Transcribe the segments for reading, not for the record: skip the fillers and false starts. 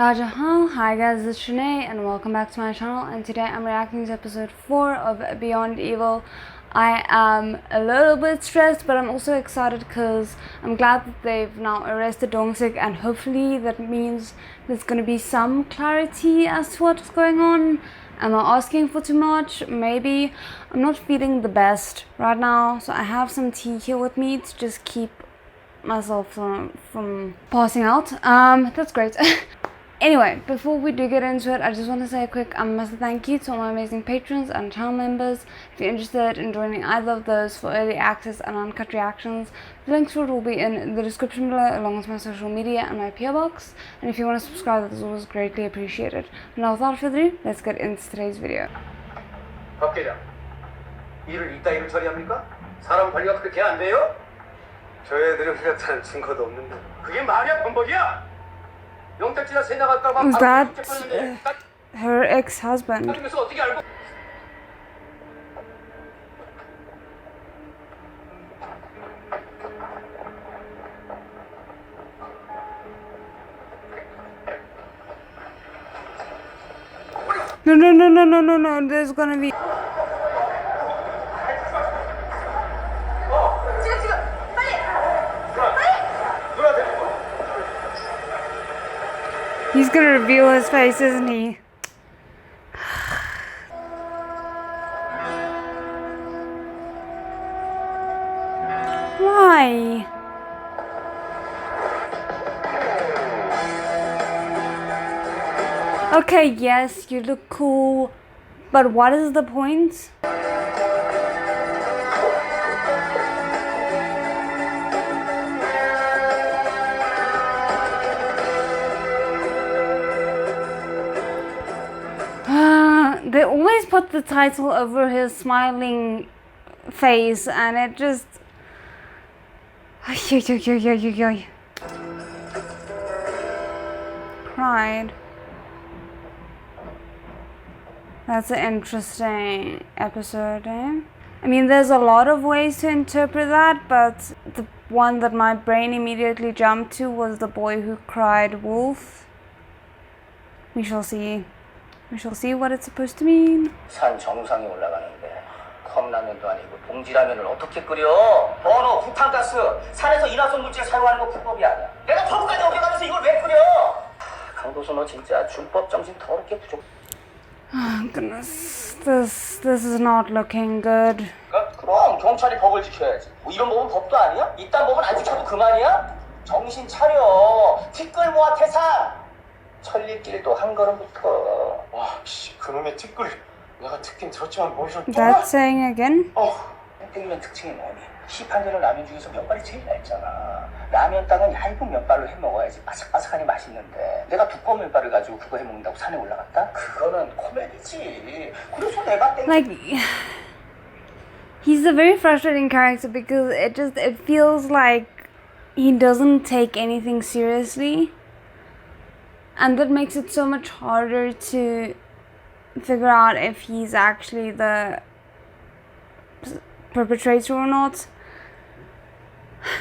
Hi guys, this is Shanae and welcome back to my channel, and today I'm reacting to episode 4 of Beyond Evil. I am a little bit stressed, but I'm also excited because I'm glad that they've now arrested Dongsik, and hopefully that means there's going to be some clarity as to what's going on. Am I asking for too much? Maybe. I'm not feeling the best right now, so I have some tea here with me to just keep myself from passing out. That's great. Anyway, before we do get into it, I just want to say a quick massive thank you to all my amazing patrons and channel members. If you're interested in joining either of those for early access and uncut reactions, the links for it will be in the description below, along with my social media and my PO box. And if you want to subscribe, that's always greatly appreciated. Now without further ado, let's get into today's video. 박 계장, 일을 이따위로 처리합니까? 사람 관리가 그렇게 안 돼요? 저희 애들은 그렇다는 증거도 없는데. 그게 말이야, 범벅이야? 영탁지나 새 나갈까 Is that her ex-husband? 어떻게 알고? No, there's gonna be... He's gonna reveal his face, isn't he? Why? Okay, yes, you look cool, but what is the point? They always put the title over his smiling face, and it just... Cried. That's an interesting episode, eh? I mean, there's a lot of ways to interpret that, but the one that my brain immediately jumped to was the boy who cried wolf. We shall see. We shall see what it's supposed to mean. 산 정상에 올라가는데 컵라면도 아니고 봉지라면을 어떻게 끓여? 번호, 부탄가스, 산에서 인화성 물질 사용하는 거 불법이 아니야. 내가 서울까지 옮겨가면서 이걸 왜 끓여? 강도수 너 진짜 준법 정신 더럽게 부족. Oh goodness, this is not looking good. 그럼 경찰이 법을 지켜야지. 뭐 이런 법은 법도 아니야? 이딴 법은 안 지켜도 그만이야? 정신 차려. 티끌 모아 태산. 천리길도 한 걸음부터. 와, 씨, 그놈의 티끌. 내가 듣긴 들었지만 뭐좀 That saying again? 땡땡면 특징이 뭐니? 시판되는 라면 중에서 면발이 제일 얇잖아. 라면 땅은 얇은 면발로 해 먹어야지 바삭바삭하니 맛있는데 내가 두꺼운 면발을 가지고 그거 해 먹는다고 산에 올라갔다? 그거는 코미디지. 그래서 내가 Like, he's a very frustrating character because it feels like he doesn't take anything seriously. And that makes it so much harder to figure out if he's actually the perpetrator or not.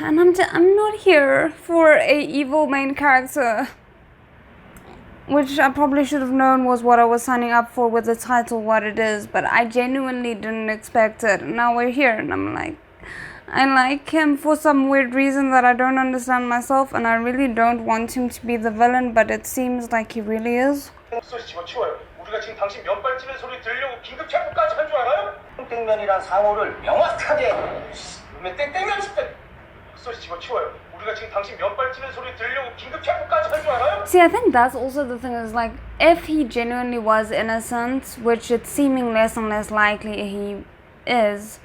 And I'm not here for a evil main character, which I probably should have known was what I was signing up for with the title, what it is, but I genuinely didn't expect it. Now we're here, and I'm like, I like him for some weird reason that I don't understand myself, and I really don't want him to be the villain, but it seems like he really is. 우리가 지금 당신 면발 찌는 소리 들으려고 긴급 체포까지 한 줄 알아요? 땡땡면이란 상호를 명확하게. 왜 땡땡면 진짜 소리 집어치워요. 우리가 지금 당신 면발 찌는 소리 들으려고 긴급 체포까지 한 줄 알아요? See, I think that's also the thing, is like, if he genuinely was innocent, which it's seeming less and less likely he is,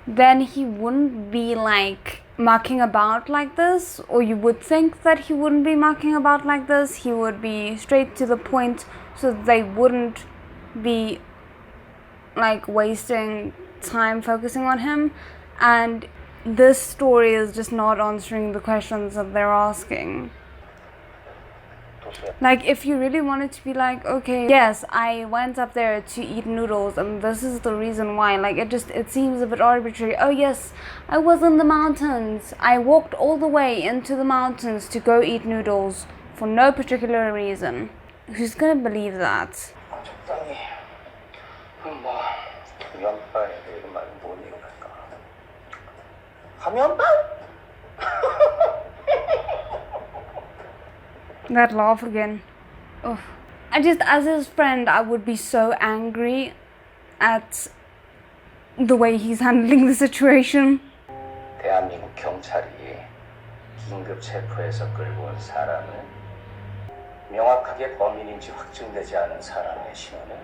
then he wouldn't be like mucking about like this, or you would think that he wouldn't be mucking about like this. He would be straight to the point, so that they wouldn't be like wasting time focusing on him. And this story is just not answering the questions that they're asking. Like, if you really wanted to be like, okay, yes, I went up there to eat noodles and this is the reason why, like, it seems a bit arbitrary. Oh yes, I was in the mountains, I walked all the way into the mountains to go eat noodles for no particular reason. Who's gonna believe that? 적당히 뭐 화면빨에 이런 말은 뭔 얘기할까? 화면빨? That laugh again. Ugh. As his friend, I would be so angry at the way he's handling the situation. 대한민국 경찰이 긴급 체포해서 끌고 온 사람은 명확하게 범인인지 확증되지 않은 사람의 신원을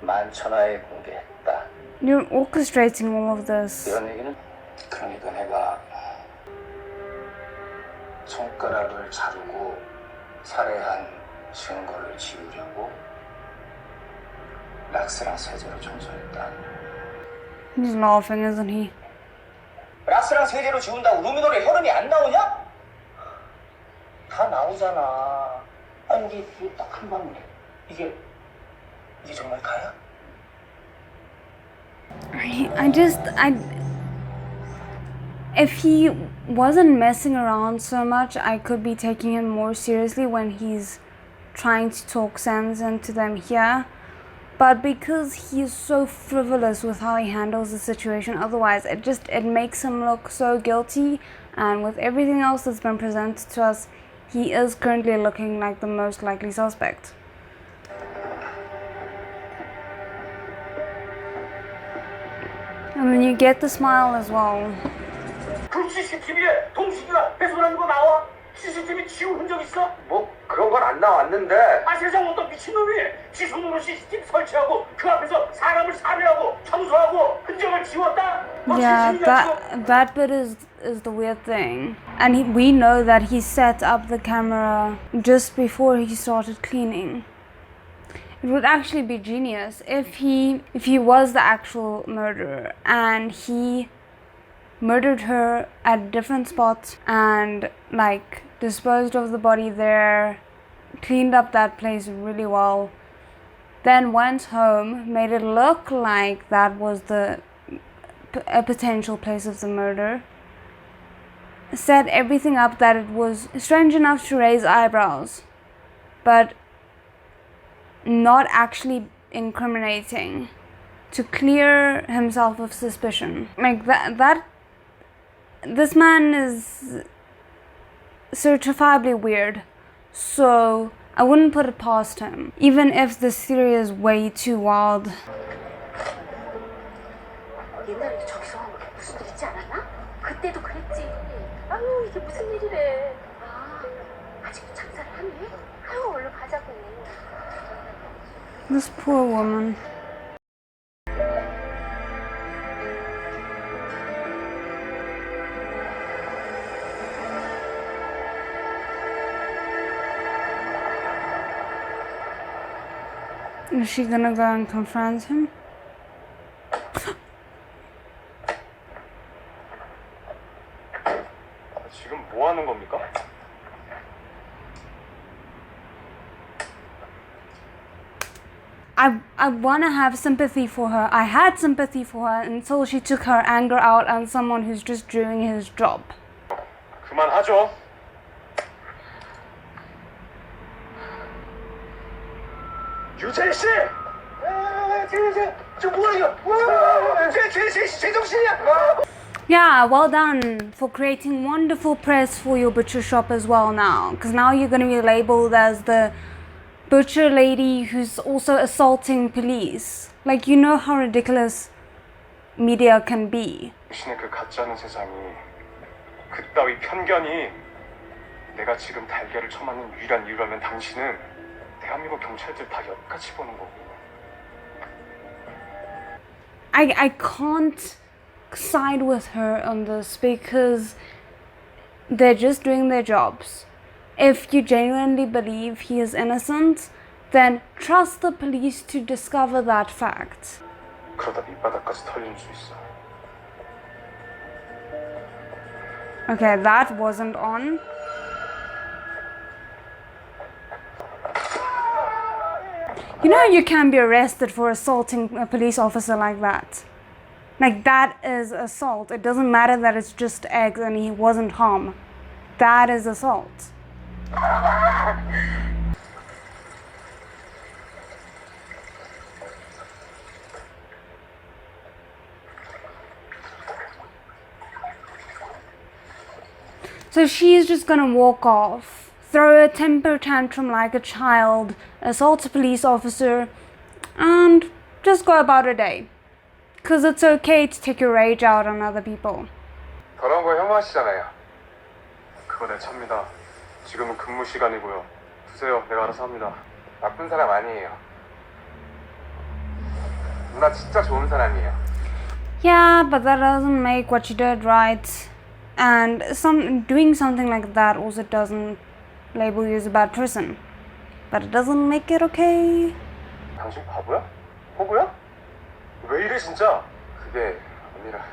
만천하에 공개했다. You're orchestrating all of this. 이런 얘기는 그러니까 내가 손가락을 자르고 살해한 증거를 지우려고 락스랑 세제로 청소했다. He's laughing, isn't he? 락스랑 세제로 지운다고 루미놀의 혈흔이 안 나오냐? 다 나오잖아. 아니 이게 딱 한 방울. 이게 정말 다야? If he wasn't messing around so much, I could be taking him more seriously when he's trying to talk sense into them here. But because he's so frivolous with how he handles the situation, otherwise it makes him look so guilty. And with everything else that's been presented to us, he is currently looking like the most likely suspect. And then you get the smile as well. 그 CCTV에 동식이가 훼손하는 거 나와? CCTV 지운 흔적 있어? 뭐 그런 건 안 나왔는데. 아 세상 어떤 미친놈이 지 손으로 CCTV 설치하고 그 앞에서 사람을 살해하고 청소하고 흔적을 지웠다? Yeah, that bit is the weird thing. And we know that he set up the camera just before he started cleaning. It would actually be genius if he was the actual murderer and he murdered her at a different spot and like disposed of the body there, cleaned up that place really well, then went home, made it look like that was a potential place of the murder, set everything up that it was strange enough to raise eyebrows, but not actually incriminating, to clear himself of suspicion. Like that this man is certifiably weird, so I wouldn't put it past him, even if this theory is way too wild. 옛날에도 저기서 무슨 일 있지 않았나? 그때도 그랬지. 아유 이게 무슨 일이래. 아직도 장사를 하네. 아유 얼른 가자고. This poor woman. Is she gonna go and confront him? 지금 뭐 하는 겁니까? I want to have sympathy for her. I had sympathy for her until she took her anger out on someone who's just doing his job. 그만하죠. 유재 씨! 저 뭐야 이거? 제정신이야! Yeah, well done for creating wonderful press for your butcher shop as well now. Because now you're going to be labeled as the butcher lady who's also assaulting police. Like, you know how ridiculous media can be. 당신의 그 가짜는 세상이 그따위 편견이 내가 지금 달걀을 쳐맞는 유일한 이유라면 당신은 대한민국 경찰들 다 엿같이 보는 거고. I can't side with her on this because they're just doing their jobs. If you genuinely believe he is innocent, then trust the police to discover that fact. 그러다 밑바닥까지 털릴 수 있어. Okay, that wasn't on. You know you can be arrested for assaulting a police officer like that. Like, that is assault. It doesn't matter that it's just eggs and he wasn't harmed. That is assault. So she's just gonna walk off, throw a temper tantrum like a child, assault a police officer, and just go about her day. Because it's okay to take your rage out on other people. 더러운 거 혐오하시잖아요. 그거 내 차입니다. 지금은 근무 시간이고요. 두세요. 내가 알아서 합니다. 나쁜 사람 아니에요. 누나 진짜 좋은 사람이에요. Yeah, but that doesn't make what you did right. And doing something like that also doesn't label you as a bad person. But it doesn't make it okay. 당신 바보야? 호구야? 왜 이래 진짜? 그게 아니라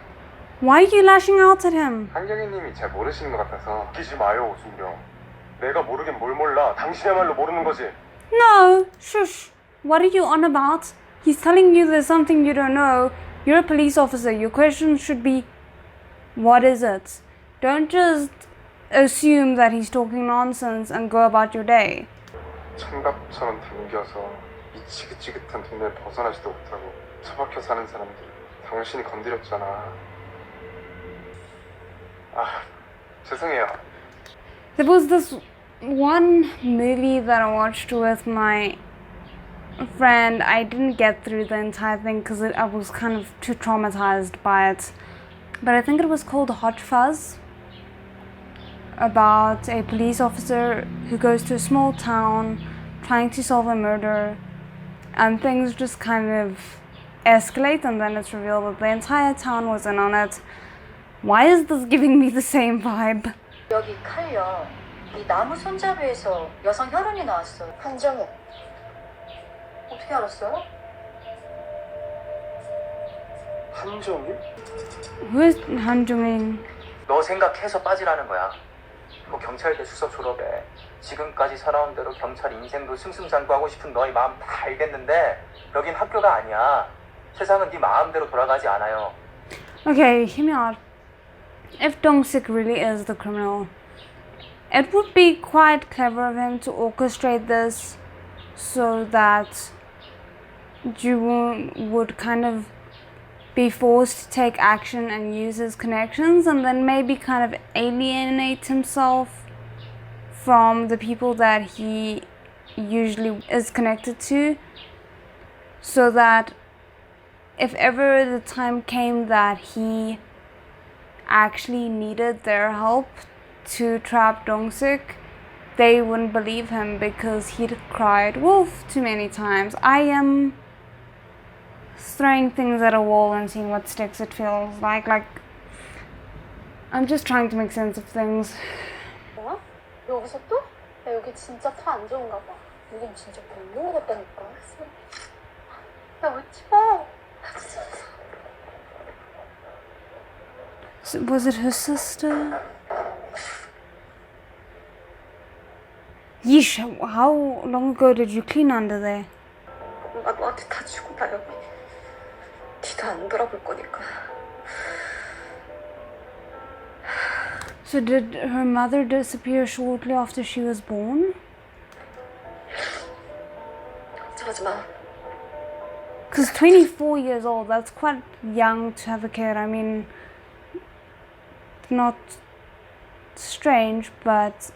Why are you lashing out at him? 한경이님이 잘 모르시는 것 같아서 웃기지 마요, 오순경. 내가 모르긴 뭘 몰라. 당신이야말로 모르는 거지. No, shush. What are you on about? He's telling you there's something you don't know. You're a police officer. Your question should be, what is it? Don't just assume that he's talking nonsense and go about your day. 청각처럼 당겨서 이 지긋지긋한 동네를 벗어나지도 못하고 처박혀 사는 사람들 당신이 건드렸잖아. 아, 죄송해요. There was this one movie that I watched with my friend. I didn't get through the entire thing because I was kind of too traumatized by it. But I think it was called Hot Fuzz, about a police officer who goes to a small town trying to solve a murder, and things just kind of escalate, and then it's revealed that the entire town was in on it. Why is this giving me the same vibe? 여기 칼려. 이 나무 손잡이에서 여성 혈흔이 나왔어요. 한정혜. 어떻게 알았어요? 한정이? Who is Han Jung-in? 너 생각해서 빠지라는 거야. 뭐 경찰대 수석 졸업에 지금까지 살아온 대로 경찰 인생도 승승장구하고 싶은 너의 마음 다 알겠는데 여긴 학교가 아니야. 세상은 네 마음대로 돌아가지 않아요. Okay, hear me out. If Dongsik really is the criminal, it would be quite clever of him to orchestrate this so that Ju-woon would kind of be forced to take action and use his connections, and then maybe kind of alienate himself from the people that he usually is connected to, so that if ever the time came that he actually needed their help to trap Dongsik, they wouldn't believe him because he'd cried wolf too many times. I am throwing things at a wall and seeing what sticks, it feels like I'm just trying to make sense of things. 뭐야? 여기서 또? 야, 여기 진짜 타 안 좋은가 봐. 여긴 진짜 별로 같다니까. 야, 웃지 마. 진짜. So, was it her sister? Yeesh, how long ago did you clean under there? 엄마 너한테 다 주고 나 여기. 네가 안 돌아볼 거니까. So did her mother disappear shortly after she was born? 걱정하지 마. Because 24 years old, that's quite young to have a kid. I mean, not strange, but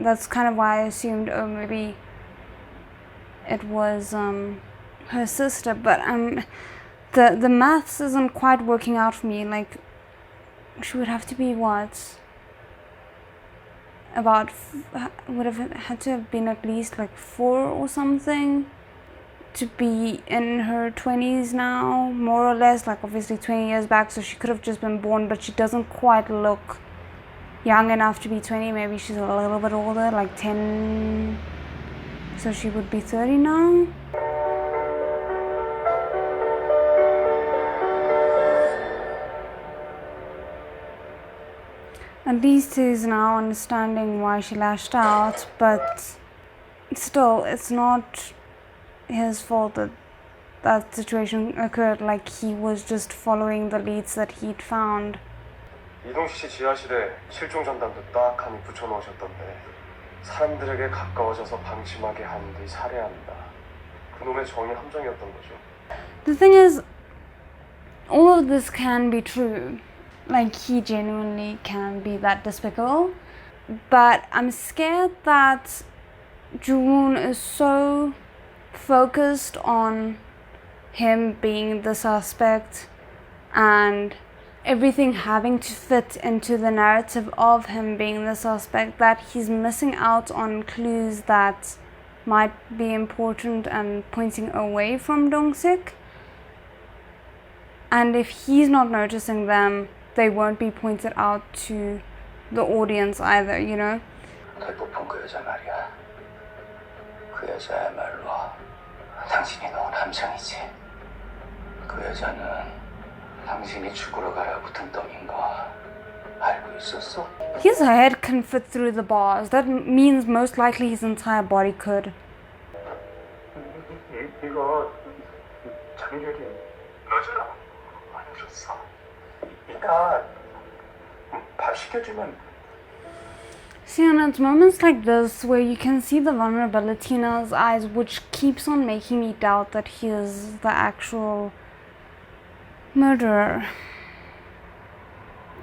that's kind of why I assumed, oh, maybe it was her sister. But the maths isn't quite working out for me. Like, she would have to be what? Would have had to have been at least like 4 or something to be in her 20s now, more or less. Like, obviously 20 years back, so she could have just been born, but she doesn't quite look young enough to be 20. Maybe she's a little bit older, like 10, so she would be 30 now. At least he's now understanding why she lashed out, but still, it's not his fault that that situation occurred. Like, he was just following the leads that he'd found. 이동식 씨 지하실에 실종 전단도 딱 하니 붙여놓으셨던데 사람들에게 가까워져서 방심하게 한 뒤 살해한다. 그놈의 정의 함정이었던 거죠. The thing is, all of this can be true. Like, he genuinely can be that despicable. But I'm scared that Jun is so focused on him being the suspect and everything having to fit into the narrative of him being the suspect that he's missing out on clues that might be important and pointing away from Dongsik. And if he's not noticing them, they won't be pointed out to the audience either, you know? 널 뽑은 그 여자 말이야. 그 여자야말로 당신이 놓은 함정이지. 그 여자는 당신이 죽으러 가야 붙은 떡인 거 알고 있었어? His head can fit through the bars. That means most likely his entire body could. 이거 장렬이 너잖아. 안 줬어. 이따 밥 시켜주면. See, and it's moments like this where you can see the vulnerability in his eyes, which keeps on making me doubt that he is the actual murderer.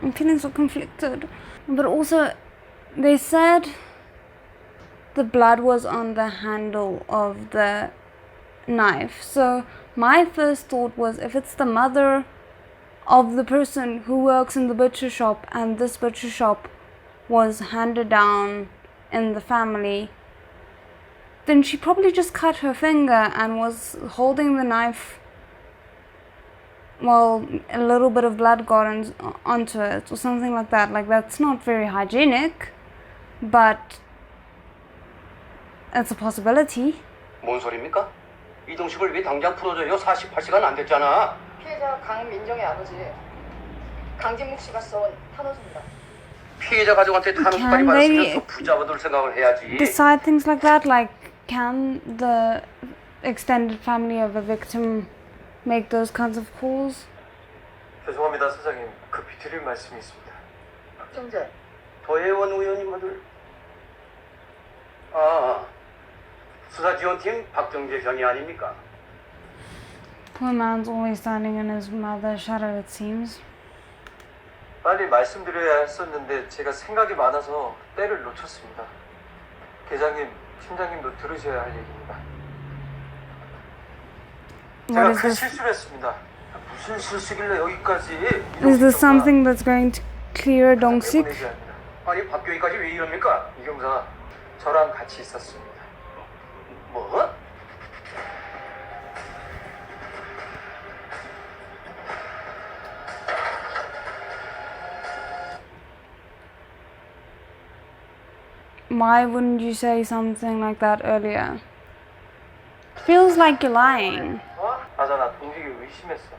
I'm feeling so conflicted. But also, they said the blood was on the handle of the knife. So my first thought was, if it's the mother of the person who works in the butcher shop and this butcher shop was handed down in the family, then she probably just cut her finger and was holding the knife while a little bit of blood got onto it or something like that. Like, that's not very hygienic, but it's a possibility. 뭔 소리입니까? 이동식을 왜 당장 풀어줘요? 48시간 안 됐잖아. 피해자 강민정의 아버지 강진묵 씨가 써온 탄원서입니다. 피해자 가족한테 탄원서까지 Can 받았으면 they 또 부자받을 생각을 해야지. decide things like that? Like, can the extended family of a victim make those kinds of calls? 죄송합니다, 사장님. 급히 드릴 말씀이 있습니다. 박정재, 도혜원 의원님들. 아, 수사지원팀 박정재 변이 아닙니까? Poor man's always standing in his mother's shadow, it seems. 빨리 말씀드려야 했었는데 제가 생각이 많아서 때를 놓쳤습니다. 계장님, 팀장님도 들으셔야 할 얘기입니다. 제가 What is 큰 this? 실수를 했습니다. 무슨 실수길래 여기까지? Is this something that's going to clear Dongsik? 내보내지 않느라. 아니 박교희까지 왜 이럽니까? 이 경사 저랑 같이 있었습니다. 뭐? Why wouldn't you say something like that earlier? Feels like you're lying. 어? 맞아, 나 동식이 의심했어.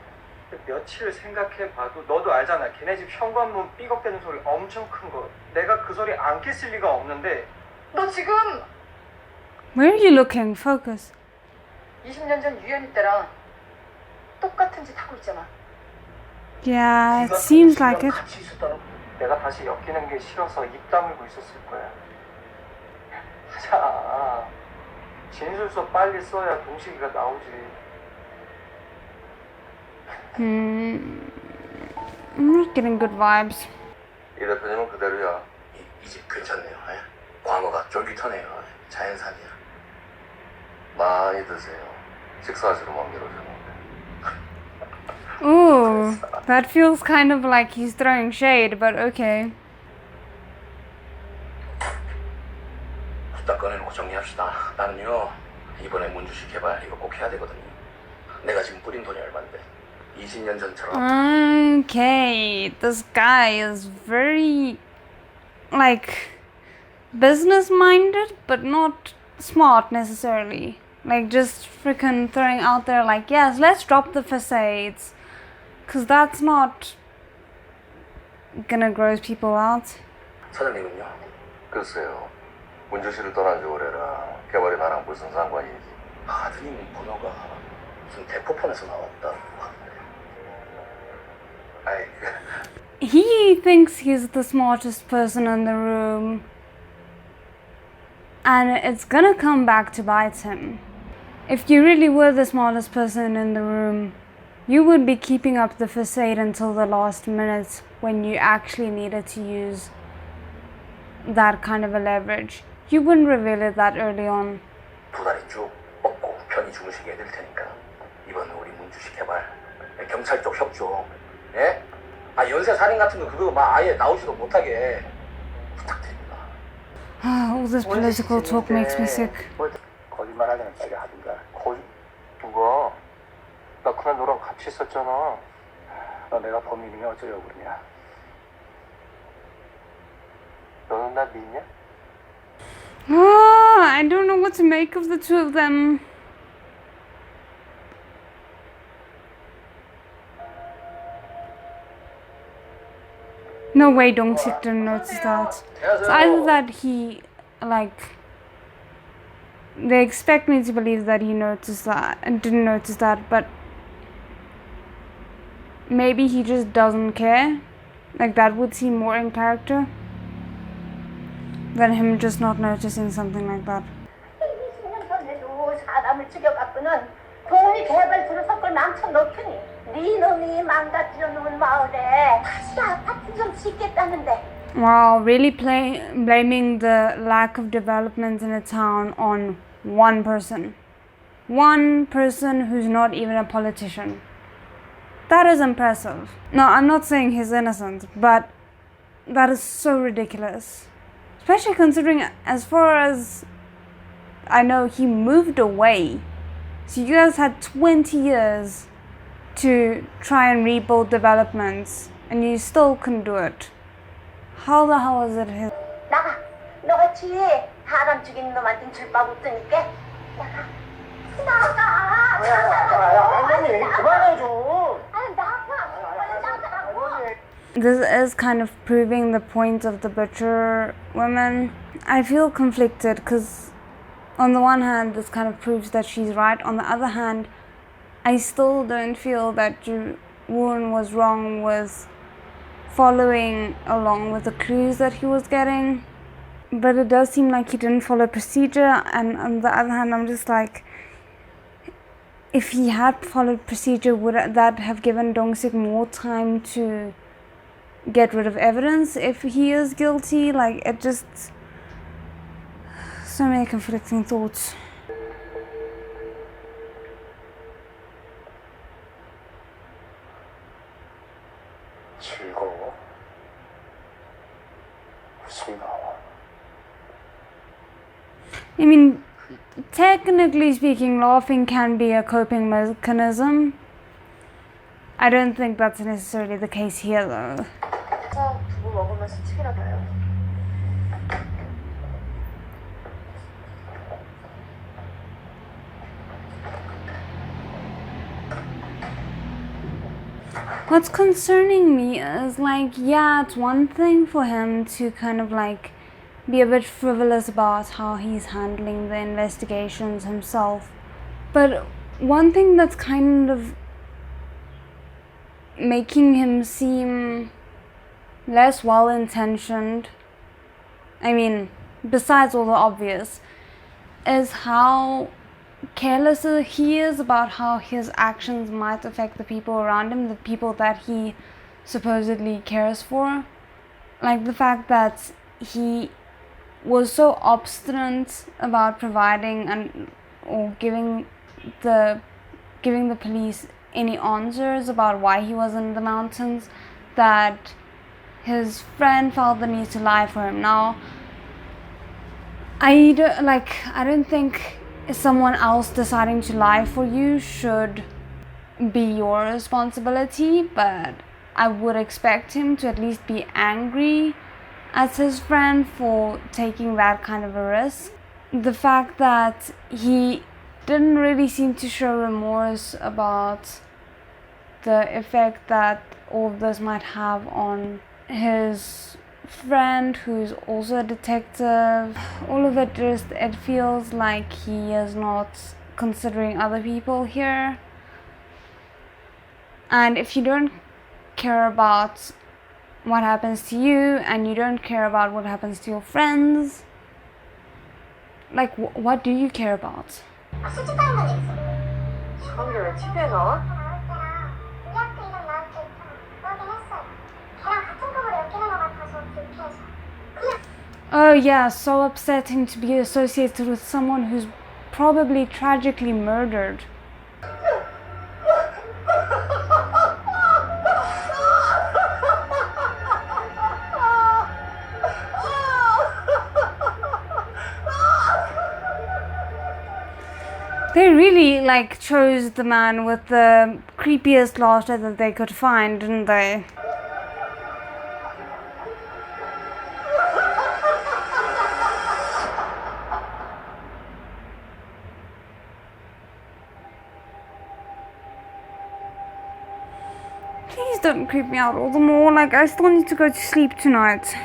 며칠 생각해봐도 너도 알잖아. 걔네 집 현관문 삐걱대는 소리 엄청 큰 거. 내가 그 소리 안 깼을 리가 없는데. 너 지금 Where are you looking? Focus. 20년 전 유연이 때랑 똑같은 짓 하고 있잖아. Yeah, it seems like it. 같이 있었다는. 내가 다시 엮이는 게 싫어서 입 다물고 있었을 거야. 하자. 진술서 빨리 써야 동식이가 나오지. I'm not getting good vibes. 이 대표님은 그대로야. 이제 괜찮네요. 예? 광어가 쫄깃하네요. 자연산이야. 많이 드세요. 식사하시러 먼 길 오셨는데. Ooh, that feels kind of like he's throwing shade, but okay. 후딱 꺼내놓고 정리합시다. 나는요 이번에 문주식 개발 이거 꼭 해야 되거든요. 내가 지금 뿌린 돈이 얼만데 20년 전처럼. Okay, this guy is very, like, business-minded, but not smart necessarily. Like, just freaking throwing out there like, yes, let's drop the facades. Because that's not gonna gross people out. 사장님은요? 글쎄요. 문주시를 떠난 지 오래라. 개발이 나랑 무슨 상관이지? 아드님 번호가 무슨 대포폰에서 나왔다. 아이, He thinks he's the smartest person in the room. and it's gonna come back to bite him. If you really were the smartest person in the room, you would be keeping up the facade until the last minute when you actually needed to use that kind of a leverage. You wouldn't reveal it that early on. 두 다리 쭉 뻗고 편히 주무시게 해드릴 테니까 이번 우리 문주식 개발 경찰 쪽 협조, 예? 아 연쇄 살인 같은 거 그거 막 아예 나오지도 못하게 부탁드립니다. All this political talk makes me sick. 거짓말 하려면 제가 하든가. 누가? 나 그날 너랑 같이 있었잖아. 너 내가 범인이면 어쩌려고 그러냐? 너는 나 믿냐? I don't know what to make of the two of them. No way Dongsik didn't notice that. It's either that he, like, they expect me to believe that he noticed that and didn't notice that, but maybe he just doesn't care. Like, that would seem more in character than him just not noticing something like that. 20년 전에도 사람을 죽여갖고는 돈이 개발투로 섞을 망쳐놓더니 네 놈이 망가뜨려 놓은 마을에 다시 아파트 좀 짓겠다는데. Wow, really blaming the lack of development in a town on one person. One person who's not even a politician. That is impressive. No, I'm not saying he's innocent, but that is so ridiculous. Especially considering, as far as I know, he moved away. So you guys had 20 years to try and rebuild developments, and you still couldn't do it. How the hell is it his? 나가. 너같이 사람 죽이는 놈한테 줄밥 없으니까 나가. 나가. 할머니 그만해 좀. This is kind of proving the point of the butcher women. I feel conflicted because on the one hand this kind of proves that she's right. On the other hand, I still don't feel that Woon was wrong with following along with the clues that he was getting. But it does seem like he didn't follow procedure, and on the other hand I'm just like, if he had followed procedure, would that have given Dongsik more time to get rid of evidence if he is guilty? Like, it just, so many conflicting thoughts. 즐거워? 웃음이 나와. I mean, technically speaking, laughing can be a coping mechanism. I don't think that's necessarily the case here though. 두부 먹으면서 책이라도 해요. What's concerning me is, like, yeah, it's one thing for him to kind of like be a bit frivolous about how he's handling the investigations himself, but one thing that's kind of making him seem less well-intentioned, I mean, besides all the obvious, is how careless he is about how his actions might affect the people around him, the people that he supposedly cares for. Like the fact that he was so obstinate about providing or giving the police any answers about why he was in the mountains, that his friend felt the need to lie for him. Now, I don't think someone else deciding to lie for you should be your responsibility, but I would expect him to at least be angry at his friend for taking that kind of a risk. The fact that he didn't really seem to show remorse about the effect that all of this might have on his friend, who's also a detective. All of it it feels like he is not considering other people here. And if you don't care about what happens to you and you don't care about what happens to your friends, Like, what do you care about? 솔직한 건 있어. 그런 게 왜 TV에 나와? 우리 학교 이름 나한테 그러긴 했어요. 걔랑 같은 급으로 엮이는 것 같아서 불쾌해서. Oh yeah, so upsetting to be associated with someone who's probably tragically murdered. They really like chose the man with the creepiest laughter that they could find, didn't they? Please don't creep me out all the more. Like, I still need to go to sleep tonight.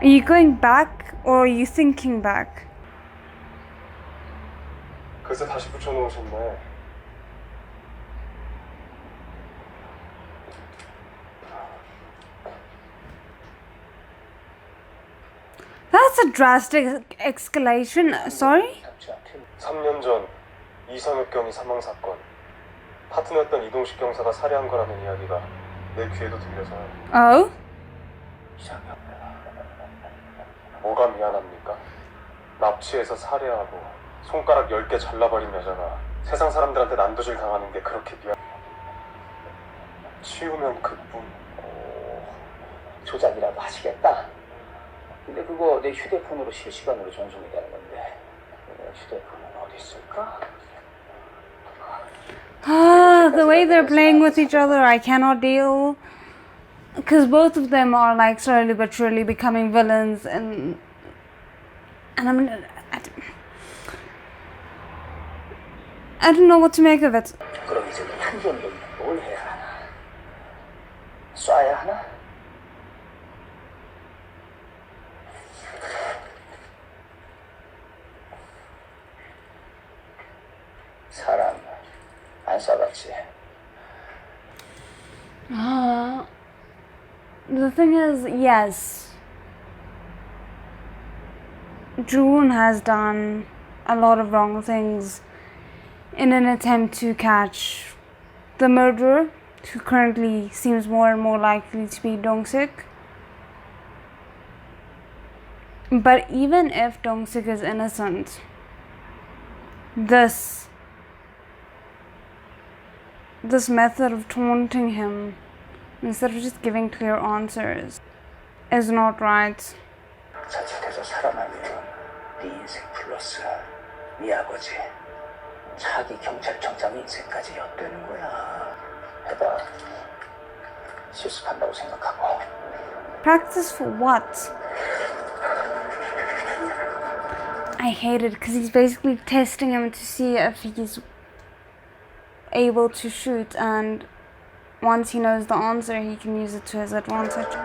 Are you going back or are you thinking back? 그래서 다시 붙여놓으셨네. That's a drastic escalation. Sorry? 3년 전 이선욱 경위 사망 사건. 파트너였던 이동식 경사가 살해한 거라는 이야기가 내 귀에도 들려서요. Oh? 뭐가 미안합니까? 납치해서 살해하고 손가락 10개 잘라버린 여자가 세상 사람들한테 난도질 당하는 게 그렇게 미안. 치우면 그뿐. 조작이라도 하시겠다. 근데 그거 내 휴대폰으로 실시간으로 전송이 되는 건데 내 휴대폰은 어디 있을까? Ah, the way they're playing with each other, I cannot deal. Because both of them are like slowly but surely becoming villains, and I don't know what to make of it. 그럼 이제 한전도는 뭘 해야 하나? 쏴야 하나? 사람 안 쏴봤지? The thing is, yes, June has done a lot of wrong things in an attempt to catch the murderer, who currently seems more and more likely to be Dongsik. But even if Dongsik is innocent, this method of taunting him instead of just giving clear answers is not right. 자칫해서 살아나면 네 인생 플러스 네 아버지 차기 경찰청장 인생까지 엿되는 거야. 해봐. 실습한다고 생각하고. Practice for what? I hate it because he's basically testing him to see if he's able to shoot, and once he knows the answer, he can use it to his advantage.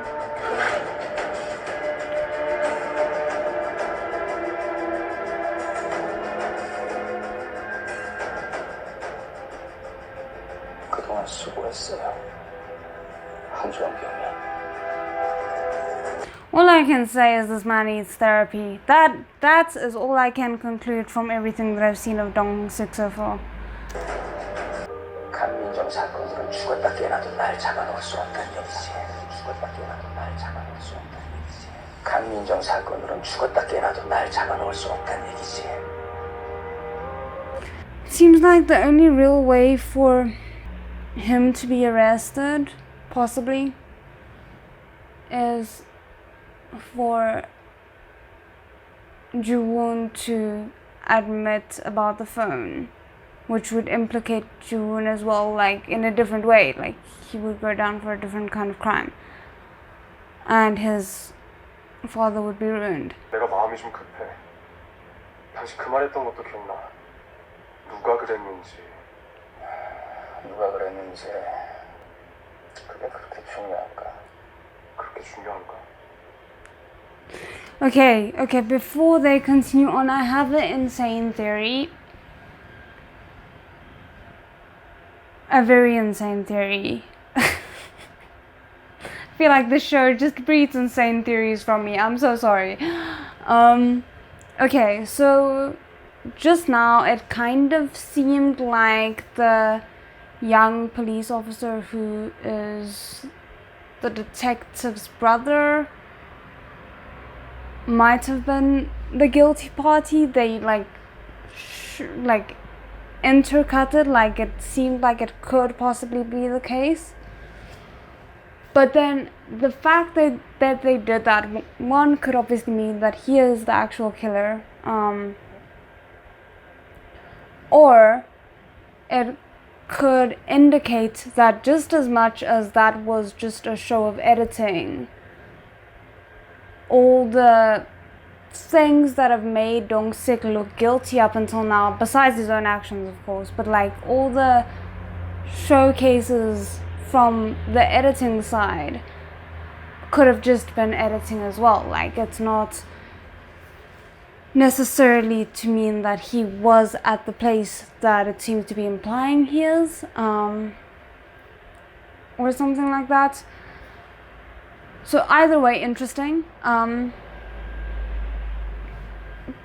그동안 수고했어요. 한주원 병이. All I can say is this man needs therapy. That is all I can conclude from everything that I've seen of Dongsik so far. 강민정 사건으로는 죽었다 깨어나도 날 잡아놓을 수 없다는 얘기지. 죽었다 깨어나도 날 잡아놓을 수 없다는 얘기지. 강민정 사건으로는 죽었다 깨어나도 날 잡아놓을 수 없다는 얘기지. Seems like the only real way for him to be arrested, possibly, is for Joowoon to admit about the phone, which would implicate Joowoon as well, like in a different way, like he would go down for a different kind of crime, and his father would be ruined. 내가 마음이 좀 급해. 당시 그 말했던 것도 기억나. 누가 그랬는지. 누가 그랬는지 그게 그렇게 중요한가? 그렇게 중요한가? Okay, before they continue on, I have an insane theory. A very insane theory. feel like this show just breeds insane theories from me. I'm so sorry. Okay, so just now it kind of seemed like the young police officer who is the detective's brother might have been the guilty party. They like intercut it, like it seemed like it could possibly be the case. But then the fact that they did that, one could obviously mean that he is the actual killer, or it could indicate that just as much as that was just a show of editing, all the things that have made Dongsik look guilty up until now, besides his own actions of course, but like all the showcases from the editing side could have just been editing as well. Like it's not necessarily to mean that he was at the place that it seems to be implying he is, or something like that. So either way, interesting.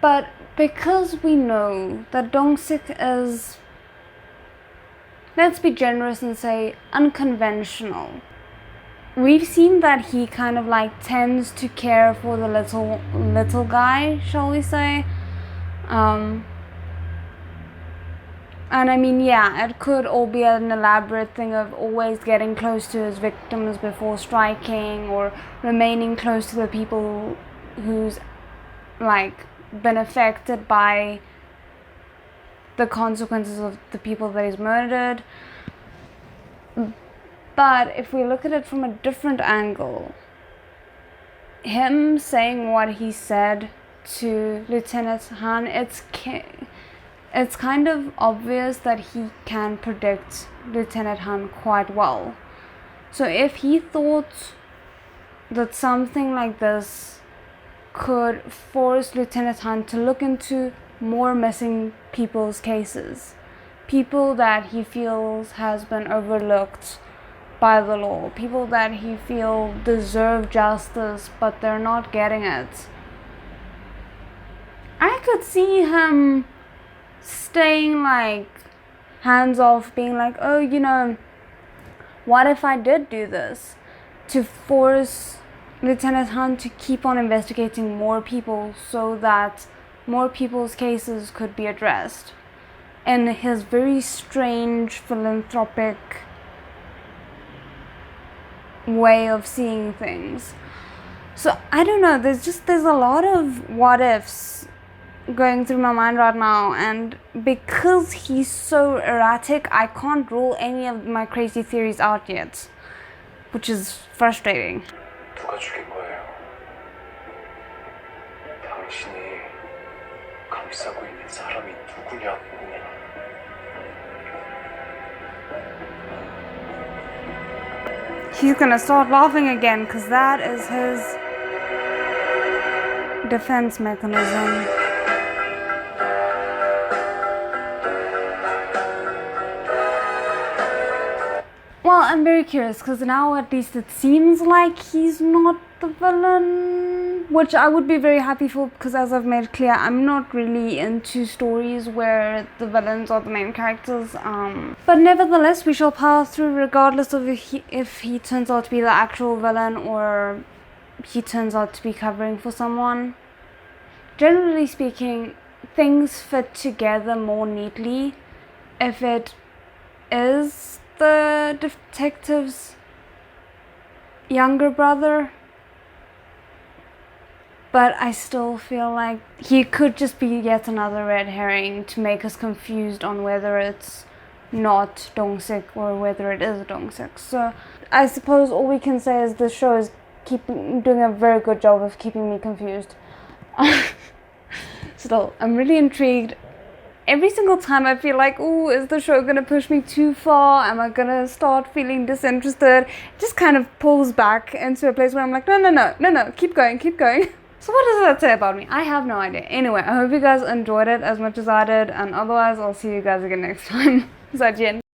But because we know that Dongsik is, let's be generous and say, unconventional. We've seen that he kind of like tends to care for the little guy, shall we say. And I mean, yeah, it could all be an elaborate thing of always getting close to his victims before striking, or remaining close to the people who's like been affected by the consequences of the people that he's murdered. But if we look at it from a different angle, him saying what he said to Lieutenant Han, it's kind of obvious that he can predict Lieutenant Han quite well. So if he thought that something like this could force Lieutenant Han to look into more missing people's cases, people that he feels has been overlooked by the law, people that he feels deserve justice but they're not getting it, I could see him staying like hands off, being like, oh, you know, what if I did do this, to force Lieutenant Han to keep on investigating more people so that more people's cases could be addressed, in his very strange philanthropic way of seeing things. So I don't know, there's a lot of what ifs going through my mind right now, and because he's so erratic, I can't rule any of my crazy theories out yet, which is frustrating. 누가 죽인 거예요? 당신이 감싸고 있는 사람이 누구냐고. He's gonna start laughing again because that is his defense mechanism. Well, I'm very curious because now at least it seems like he's not the villain, which I would be very happy for, because as I've made clear, I'm not really into stories where the villains are the main characters. But nevertheless, we shall power through regardless of if he turns out to be the actual villain or he turns out to be covering for someone. Generally speaking, things fit together more neatly if it is the detective's younger brother, but I still feel like he could just be yet another red herring to make us confused on whether it's not Dongsik or whether it is Dongsik. So I suppose all we can say is this show is doing a very good job of keeping me confused. Still, I'm really intrigued. Every single time I feel like, ooh, is the show gonna push me too far? Am I gonna start feeling disinterested? It just kind of pulls back into a place where I'm like, no, keep going. So what does that say about me? I have no idea. Anyway, I hope you guys enjoyed it as much as I did, and otherwise I'll see you guys again next time. 再见.